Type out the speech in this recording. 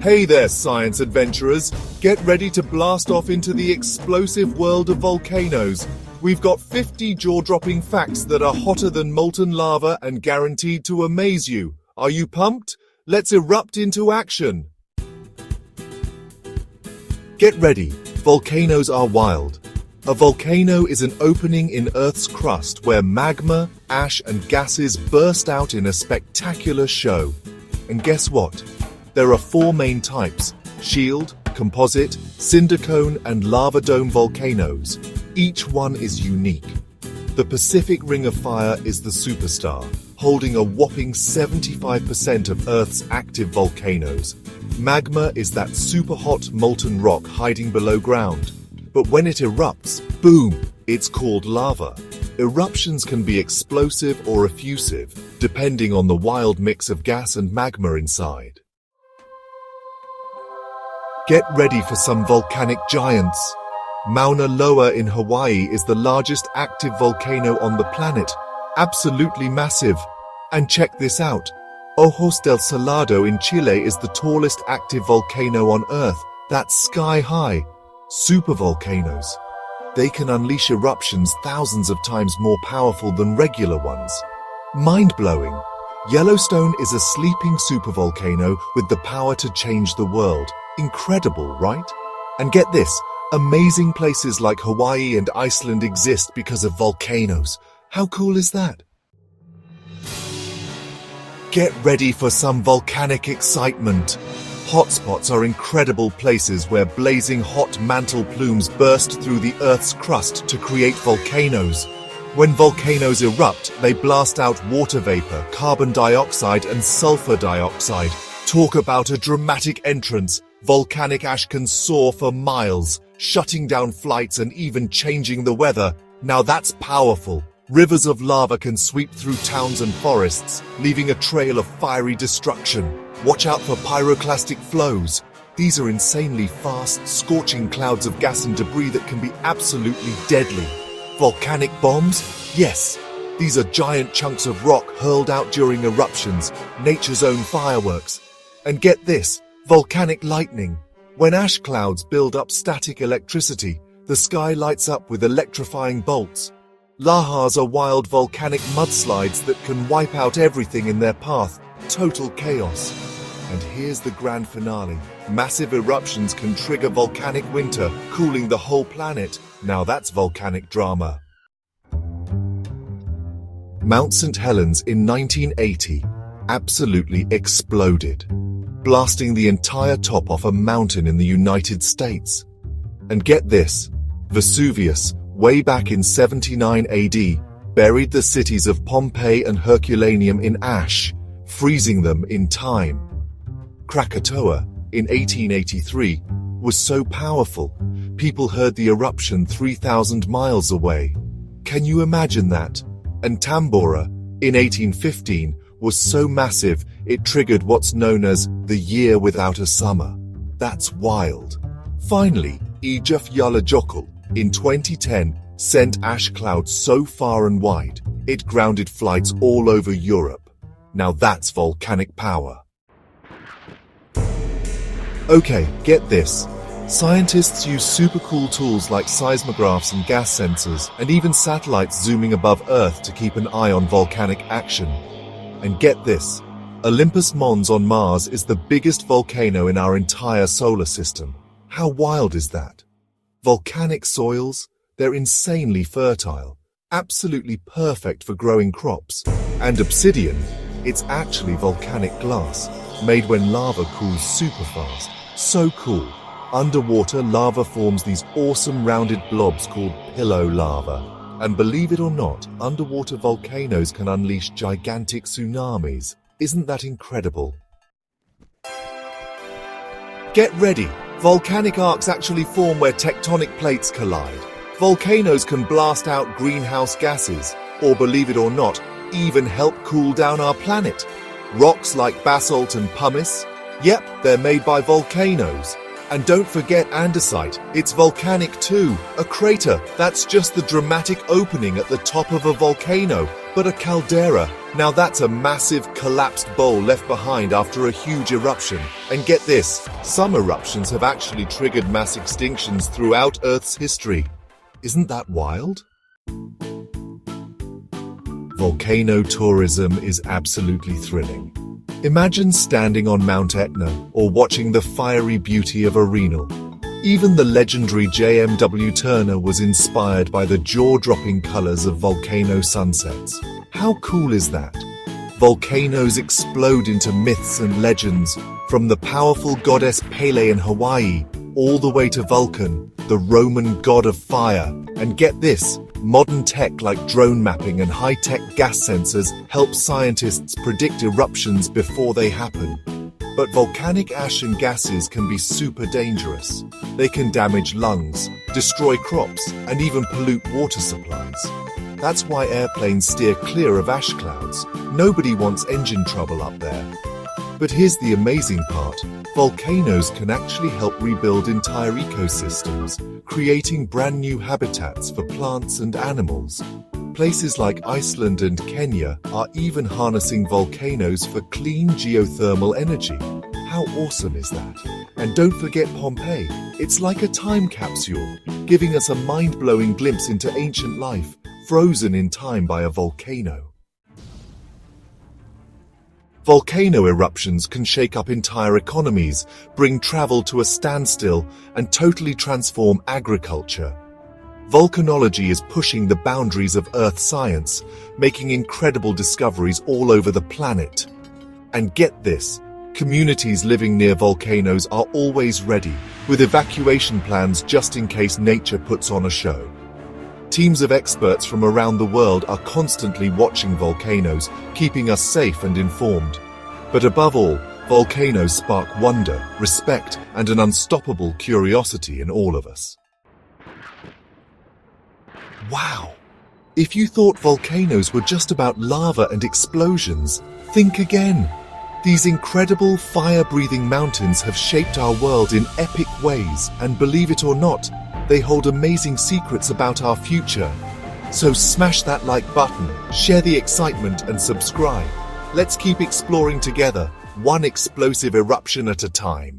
Hey there, science adventurers. Get ready to blast off into the explosive world of volcanoes. We've got 50 jaw-dropping facts that are hotter than molten lava and guaranteed to amaze you. Are you pumped? Let's erupt into action. Get ready. Volcanoes are wild. A volcano is an opening in Earth's crust where magma, ash, and gases burst out in a spectacular show. And guess what? There are 4 main types: shield, composite, cinder cone, and lava dome volcanoes. Each one is unique. The Pacific Ring of Fire is the superstar, holding a whopping 75% of Earth's active volcanoes. Magma is that super hot molten rock hiding below ground. But when it erupts, boom, it's called lava. Eruptions can be explosive or effusive, depending on the wild mix of gas and magma inside. Get ready for some volcanic giants. Mauna Loa in Hawaii is the largest active volcano on the planet. Absolutely massive. And check this out. Ojos del Salado in Chile is the tallest active volcano on Earth. That's sky high. Supervolcanoes. They can unleash eruptions thousands of times more powerful than regular ones. Mind-blowing. Yellowstone is a sleeping supervolcano with the power to change the world. Incredible, right? And get this, amazing places like Hawaii and Iceland exist because of volcanoes. How cool is that? Get ready for some volcanic excitement. Hotspots are incredible places where blazing hot mantle plumes burst through the Earth's crust to create volcanoes. When volcanoes erupt, they blast out water vapor, carbon dioxide, and sulfur dioxide. Talk about a dramatic entrance. Volcanic ash can soar for miles, shutting down flights and even changing the weather. Now that's powerful. Rivers of lava can sweep through towns and forests, leaving a trail of fiery destruction. Watch out for pyroclastic flows. These are insanely fast, scorching clouds of gas and debris that can be absolutely deadly. Volcanic bombs? Yes. These are giant chunks of rock hurled out during eruptions, nature's own fireworks. And get this, volcanic lightning. When ash clouds build up static electricity, the sky lights up with electrifying bolts. Lahars are wild volcanic mudslides that can wipe out everything in their path. Total chaos. And here's the grand finale. Massive eruptions can trigger volcanic winter, cooling the whole planet. Now that's volcanic drama. Mount St. Helens in 1980 absolutely exploded, blasting the entire top off a mountain in the United States. And get this, Vesuvius, way back in 79 AD, buried the cities of Pompeii and Herculaneum in ash, freezing them in time. Krakatoa, in 1883, was so powerful, people heard the eruption 3,000 miles away. Can you imagine that? And Tambora, in 1815, was so massive it triggered what's known as the year without a summer. That's wild. Finally, Eyjafjallajökull, in 2010, sent ash clouds so far and wide, it grounded flights all over Europe. Now that's volcanic power. Okay, get this. Scientists use super cool tools like seismographs and gas sensors, and even satellites zooming above Earth to keep an eye on volcanic action. And get this. Olympus Mons on Mars is the biggest volcano in our entire solar system. How wild is that? Volcanic soils, they're insanely fertile, absolutely perfect for growing crops. And obsidian, it's actually volcanic glass, made when lava cools super fast. So cool. Underwater, lava forms these awesome rounded blobs called pillow lava. And believe it or not, underwater volcanoes can unleash gigantic tsunamis. Isn't that incredible? Get ready! Volcanic arcs actually form where tectonic plates collide. Volcanoes can blast out greenhouse gases, or believe it or not, even help cool down our planet. Rocks like basalt and pumice? Yep, they're made by volcanoes. And don't forget andesite, it's volcanic too. A crater, that's just the dramatic opening at the top of a volcano. But a caldera, now that's a massive collapsed bowl left behind after a huge eruption. And get this, some eruptions have actually triggered mass extinctions throughout Earth's history. Isn't that wild? Volcano tourism is absolutely thrilling. Imagine standing on Mount Etna or watching the fiery beauty of a renal. Even the legendary JMW Turner was inspired by the jaw-dropping colors of volcano sunsets. How cool is that? Volcanoes explode into myths and legends, from the powerful goddess Pele in Hawaii all the way to Vulcan, the Roman god of fire. And get this, modern tech like drone mapping and high-tech gas sensors help scientists predict eruptions before they happen. But volcanic ash and gases can be super dangerous. They can damage lungs, destroy crops, and even pollute water supplies. That's why airplanes steer clear of ash clouds. Nobody wants engine trouble up there. But here's the amazing part. Volcanoes can actually help rebuild entire ecosystems, creating brand new habitats for plants and animals. Places like Iceland and Kenya are even harnessing volcanoes for clean geothermal energy. How awesome is that? And don't forget Pompeii. It's like a time capsule, giving us a mind-blowing glimpse into ancient life, frozen in time by a volcano. Volcano eruptions can shake up entire economies, bring travel to a standstill, and totally transform agriculture. Volcanology is pushing the boundaries of Earth science, making incredible discoveries all over the planet. And get this, communities living near volcanoes are always ready, with evacuation plans just in case nature puts on a show. Teams of experts from around the world are constantly watching volcanoes, keeping us safe and informed. But above all, volcanoes spark wonder, respect, and an unstoppable curiosity in all of us. Wow! If you thought volcanoes were just about lava and explosions, think again. These incredible fire-breathing mountains have shaped our world in epic ways, and believe it or not, they hold amazing secrets about our future. So smash that like button, share the excitement, and subscribe. Let's keep exploring together, one explosive eruption at a time.